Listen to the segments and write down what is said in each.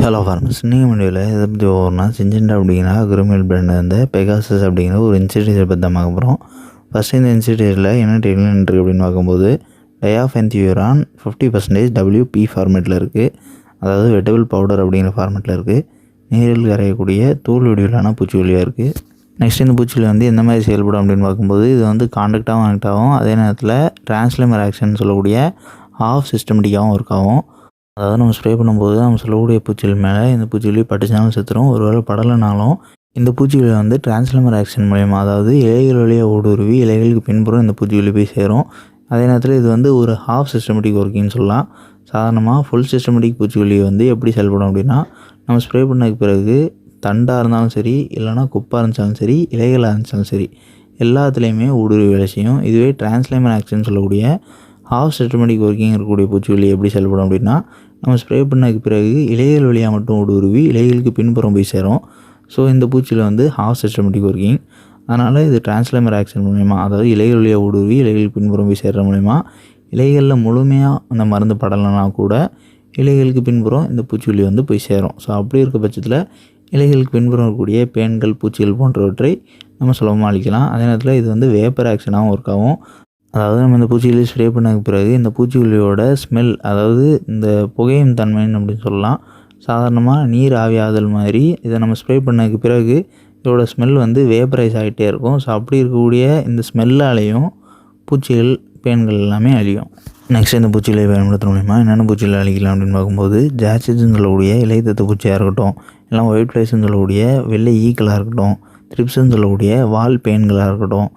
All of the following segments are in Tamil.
ஹலோ ஃபார்மர்ஸ், நீங்கள் வீடியோவில் இதை பற்றி ஒவ்வொன்றா சின்ஜெண்டா அப்படிங்கிற அக்ரோமெல் பிராண்ட் வந்து பெகாசஸ் அப்படிங்கிற ஒரு இன்ஸ்டிடியூட்டை பற்றி தான் பார்க்க போகிறோம். ஃபஸ்ட்டு இந்த இன்ஸ்டிடியூட்டில் என்ன ட்ரீட்மெண்ட் இருக்குது அப்படின்னு பார்க்கும்போது டயாஃபென்தியூரான் 50% WP ஃபார்மேட்டில் இருக்குது. அதாவது வெட்டபிள் பவுடர் அப்படிங்கிற ஃபார்மேட்டில் இருக்குது. நீரில் கரையக்கூடிய தூள் வடிவிலான பூச்சிக்கொல்லியாக இருக்குது. நெக்ஸ்ட் இந்த பூச்சிக்கொல்லி வந்து எந்த மாதிரி செயல்படும் அப்படின்னு பார்க்கும்போது இது வந்து காண்டக்டாகவும் ஆக்ட் ஆகும், அதே நேரத்தில் டிரான்ஸ்லேமர் ஆக்ஷன் சொல்லக்கூடிய ஆஃப் சிஸ்டமேட்டிக்காகவும் ஒர்க் ஆகும். அதாவது நம்ம ஸ்ப்ரே பண்ணும்போது நம்ம சொல்லக்கூடிய பூச்சிகள் மேலே இந்த பூச்சிக்கொல்லி பட்டுச்சினாலும் செத்துரும். ஒருவேளை படலைனாலும் இந்த பூச்சிக்கொல்லி வந்து டிரான்ஸ்லேமர் ஆக்ஷன் மூலயமா, அதாவது இலைகள் வழியாக ஊடுருவி இலைகளுக்கு பின்புறம் இந்த பூச்சிக்கொல்லி போய் சேரும். அதே நேரத்தில் இது வந்து ஒரு ஹாஃப் சிஸ்டமேட்டிக் ஒர்க்கிங்னு சொல்லலாம். சாதாரணமாக ஃபுல் சிஸ்டமேட்டிக் பூச்சிக்கொல்லி வந்து எப்படி செயல்படும் அப்படின்னா, நம்ம ஸ்ப்ரே பண்ணதுக்கு பிறகு தண்டாக இருந்தாலும் சரி, இல்லைனா குப்பாக இருந்துச்சாலும் சரி, இலைகளாக இருந்துச்சாலும் சரி, எல்லாத்துலேயுமே ஊடுருவி வேலை செய்யும். இதுவே டிரான்ஸ்லேமர் ஆக்ஷன் சொல்லக்கூடிய ஹாஃப் சிஸ்டமேட்டிக் ஒர்க்கிங் இருக்கக்கூடிய பூச்சிக்கொல்லி எப்படி செயல்படும் அப்படின்னா, நம்ம ஸ்ப்ரே பண்ணதுக்கு பிறகு இலைகள் வழியாக மட்டும் ஊடுருவி இலைகளுக்கு பின்புறம் போய் சேரும். ஸோ இந்த பூச்சியில் வந்து ஹாஃப் சிஸ்டமேட்டிக் ஒர்க்கிங். அதனால் இது டிரான்ஸ்லேமர் ஆக்ஷன் மூலயமா, அதாவது இலைகள் வழியாக ஊடுருவி இலைகளுக்கு பின்புறம் போய் சேர்கிற மூலயமா இலைகளில் முழுமையாக அந்த மருந்து படலைனா கூட இலைகளுக்கு பின்புறம் இந்த பூச்சிக்கொல்லி வந்து போய் சேரும். ஸோ அப்படி இருக்க பட்சத்தில் இலைகளுக்கு பின்புறம் இருக்கக்கூடிய பேன்கள், பூச்சிகள் போன்றவற்றை நம்ம சுலபமாக அழிக்கலாம். அதே நேரத்தில் இது வந்து வேப்பர் ஆக்ஷனாகவும் ஒர்க் ஆகும். அதாவது நம்ம இந்த பூச்சிக்கொல்லி ஸ்ப்ரே பண்ணதுக்கு பிறகு இந்த பூச்சிக்கொல்லியோட ஸ்மெல், அதாவது இந்த புகையும் தன்மைன்னு அப்படின்னு சொல்லலாம். சாதாரணமாக நீர் ஆவியாதல் மாதிரி இதை நம்ம ஸ்ப்ரே பண்ணதுக்கு பிறகு இதோட ஸ்மெல் வந்து வேப்பரைஸ் ஆகிட்டே இருக்கும். ஸோ அப்படி இருக்கக்கூடிய இந்த ஸ்மெல்லாலேயும் பூச்சிகள், பேன்கள் எல்லாமே அழியும். நெக்ஸ்ட் இந்த பூச்சிகளை பயன்படுத்துகிற மூலிமா என்னென்ன பூச்சிகளை அழிக்கலாம் அப்படின்னு பார்க்கும்போது ஜாசிட்ஸ்ன்னு சொல்லக்கூடிய இலை தத்து பூச்சியாக இருக்கட்டும், இல்லை ஒயிட் ஃப்ளைஸ்ன்னு சொல்லக்கூடிய வெள்ளை ஈக்களாக இருக்கட்டும், த்ரிப்ஸ்ன்னு சொல்லக்கூடிய வால் பேன்களாக இருக்கட்டும்,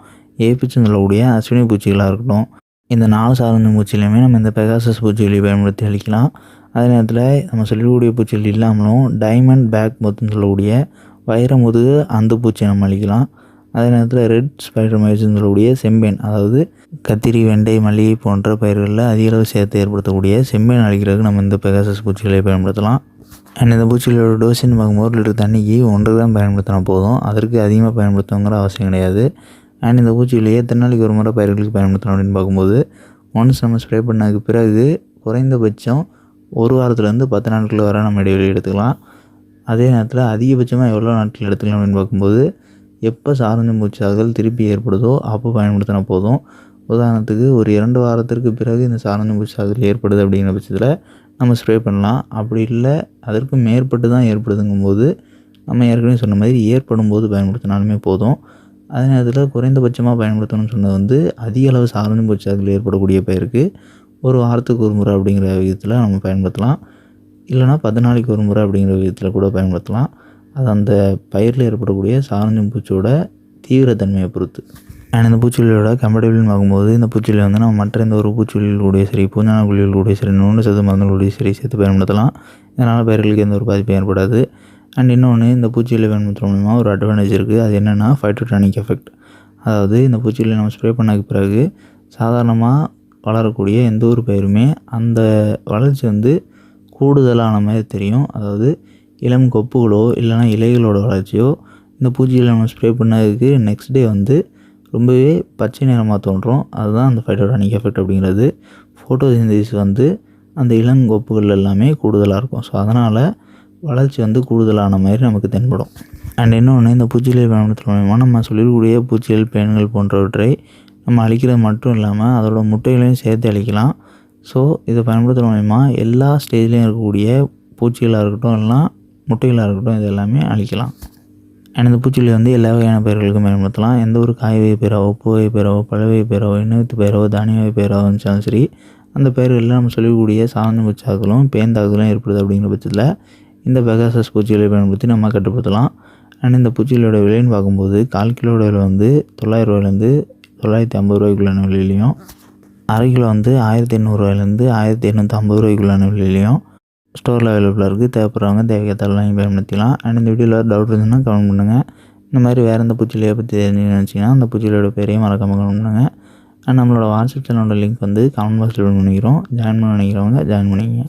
ஏபிச்சுன்னு சொல்லக்கூடிய அஸ்வினி பூச்சிகளாக இருக்கட்டும், இந்த 4 சார்ந்த பூச்சிலையுமே நம்ம இந்த பெகாசஸ் பூச்சிகளை பயன்படுத்தி அழிக்கலாம். அதே நேரத்தில் நம்ம சொல்லக்கூடிய பூச்சிகள் இல்லாமலும் டைமண்ட் பேக் மொத்துன்னு சொல்லக்கூடிய வைரமுதுகு அந்த பூச்சியை நம்ம அழிக்கலாம். அதே நேரத்தில் ரெட் ஸ்பைடர் மைட்ஸ்ன்னு சொல்லக்கூடிய செம்பேன், அதாவது கத்திரி, வெண்டை, மல்லிகை போன்ற பயிர்களில் அதிக அளவு சேர்த்து ஏற்படுத்தக்கூடிய செம்பேன் அழிக்கிறதுக்கு நம்ம இந்த பெகாசஸ் பூச்சிகளை பயன்படுத்தலாம். அண்ட் இந்த பூச்சிகளோட டோஸின்னு பார்க்கும்போது 1 லிட்டர் தண்ணிக்கு 1 கிராம் பயன்படுத்தினா போதும். அதற்கு அதிகமாக பயன்படுத்தணுங்கிற அவசியம் கிடையாது. அண்ட் இந்த பூச்சிகளையே எத்தனை நாளைக்கு ஒரு முறை பயிர்களுக்கு பயன்படுத்தணும் அப்படின்னு பார்க்கும்போது ஒன்ஸ் நம்ம ஸ்ப்ரே பண்ணதுக்கு பிறகு குறைந்தபட்சம் 1 வாரத்துலேருந்து 10 நாட்கள் வரை நம்ம இடைவெளி எடுத்துக்கலாம். அதே நேரத்தில் அதிகபட்சமாக எவ்வளோ நாட்கள் எடுத்துக்கலாம் அப்படின்னு பார்க்கும்போது எப்போ சாரஞ்சு பூச்சாகல் திருப்பி ஏற்படுதோ அப்போ பயன்படுத்தினா போதும். உதாரணத்துக்கு ஒரு 2 வாரத்திற்கு பிறகு இந்த சாரஞ்சு பூச்சாகல் ஏற்படுது அப்படிங்கிற பட்சத்தில் நம்ம ஸ்ப்ரே பண்ணலாம். அப்படி இல்லை அதற்கு மேற்பட்டு தான் ஏற்படுதுங்கும்போது நம்ம ஏற்கனவே சொன்ன மாதிரி ஏற்படும் போது பயன்படுத்தினாலுமே போதும். அதே நேரத்தில் குறைந்தபட்சமாக பயன்படுத்தணும்னு சொன்னது வந்து அதிக அளவு சாரஞ்சு பூச்சாகல் ஏற்படக்கூடிய பயிருக்கு 1 வாரத்துக்கு ஒரு முறை அப்படிங்கிற விதத்தில் நம்ம பயன்படுத்தலாம். இல்லைனா 10 நாளைக்கு ஒரு முறை அப்படிங்கிற விதத்தில் கூட பயன்படுத்தலாம். அது அந்த பயிரில் ஏற்படக்கூடிய சாரஞ்சு பூச்சியோட தீவிரத்தன்மையை பொறுத்து. அண்ட் இந்த பூச்சிகளோட கம்பேட்டபிள்னு பார்க்கும்போது இந்த பூச்சியில் வந்து நம்ம மற்ற எந்த ஒரு பூச்சிகள் கூடயும் சரி, பூஞ்சான குழிகள் கூடயும் சரி, நுண்ணு சத்து மருந்துகளுடைய சரி சேர்த்து பயன்படுத்தலாம். இதனால் பயிர்களுக்கு எந்த ஒரு பாதிப்பும் ஏற்படாது. அண்ட் இன்னொன்று, இந்த பூச்சிகளை பயன்படுத்துகிற மூலிமா ஒரு அட்வான்டேஜ் இருக்குது. அது என்னென்னா ஃபைட்டோடானிக் எஃபெக்ட். அதாவது இந்த பூச்சிகளை நம்ம ஸ்ப்ரே பண்ணதுக்கு பிறகு சாதாரணமாக வளரக்கூடிய எந்த ஒரு பயிருமே அந்த வளர்ச்சி வந்து கூடுதலான மாதிரி தெரியும். அதாவது இளம் கொப்புகளோ இல்லைனா இலைகளோட வளர்ச்சியோ இந்த பூச்சிகளை நம்ம ஸ்ப்ரே பண்ணதுக்கு நெக்ஸ்ட் டே வந்து ரொம்பவே பச்சை நிறமாக தோன்றும். அதுதான் அந்த ஃபைட்டோடானிக் எஃபெக்ட் அப்படிங்கிறது. ஃபோட்டோசிந்தசிஸ் வந்து அந்த இளங்கொப்புகள் எல்லாமே கூடுதலாக இருக்கும். ஸோ அதனால் வளர்ச்சி வந்து கூடுதலான மாதிரி நமக்கு தென்படும். அண்ட் இன்னொன்று, இந்த பூச்சிகளை பயன்படுத்துகிற மூலமாக நம்ம சொல்லிக்கூடிய பூச்சிகள், பேன்கள் போன்றவற்றை நம்ம அழிக்கிறது மட்டும் இல்லாமல் அதோட முட்டைகளையும் சேர்த்து அழிக்கலாம். ஸோ இதை பயன்படுத்துகிற மூலமா எல்லா ஸ்டேஜ்லேயும் இருக்கக்கூடிய பூச்சிகளாக இருக்கட்டும், இல்லைனா முட்டைகளாக இருக்கட்டும், இது எல்லாமே அழிக்கலாம். அண்ட் இந்த பூச்சிகளை வந்து எல்லா வகையான பயிர்களுக்கும் பயன்படுத்தலாம். எந்த ஒரு காய் வகை பயிராவோ, பூ வகை பயிராவோ, பழ வகை பயிராவோ, எண்ணெய்த்து பயிராவோ, தானிய வகை பயிராவோ இருந்துச்சாலும் சரி, அந்த பயிர்களில் நம்ம சொல்லக்கூடிய சாரஞ்சு பூச்சாக்களும் பேந்தாக்குதலும் ஏற்படுது அப்படிங்கிற பட்சத்தில் இந்த பெகாசஸ் பூச்சிகளை பயன்படுத்தி நம்ம கட்டுப்படுத்தலாம். அண்ட் இந்த பூச்சிகளோட விலைன்னு பார்க்கும்போது 1/4 கிலோட விலை வந்து 900 ரூபாயிலேருந்து 950 ரூபாய்க்குள்ளான விலையிலையும், 1/2 கிலோ வந்து 1800 ரூபாயிலேருந்து 1850 ரூபாய்க்குள்ளான விலையிலையும் ஸ்டோரில் அவைலபிளாக இருக்குது. தேவைப்படுறவங்க தேவைக்கேற்ற வாங்கி பயன்படுத்திக்கலாம். அண்ட் இந்த வீடியோவில் டவுட் இருந்துச்சுன்னா கமெண்ட் பண்ணுங்கள். இந்த மாதிரி வேறு எந்த பூச்சிலையை பற்றி தெரிஞ்சுன்னு நினச்சிங்கன்னா அந்த பூச்சிகளோட பேரையும் மறக்காமல் கமெண்ட் பண்ணுங்கள். அண்ட் நம்மளோட வாட்ஸ்அப் சேனலோட லிங்க் வந்து கமெண்ட் பாக்ஸில் பண்ணிக்கிறோம். ஜாயின் பண்ண நினைக்கிறவங்க ஜாயின் பண்ணிக்கங்க.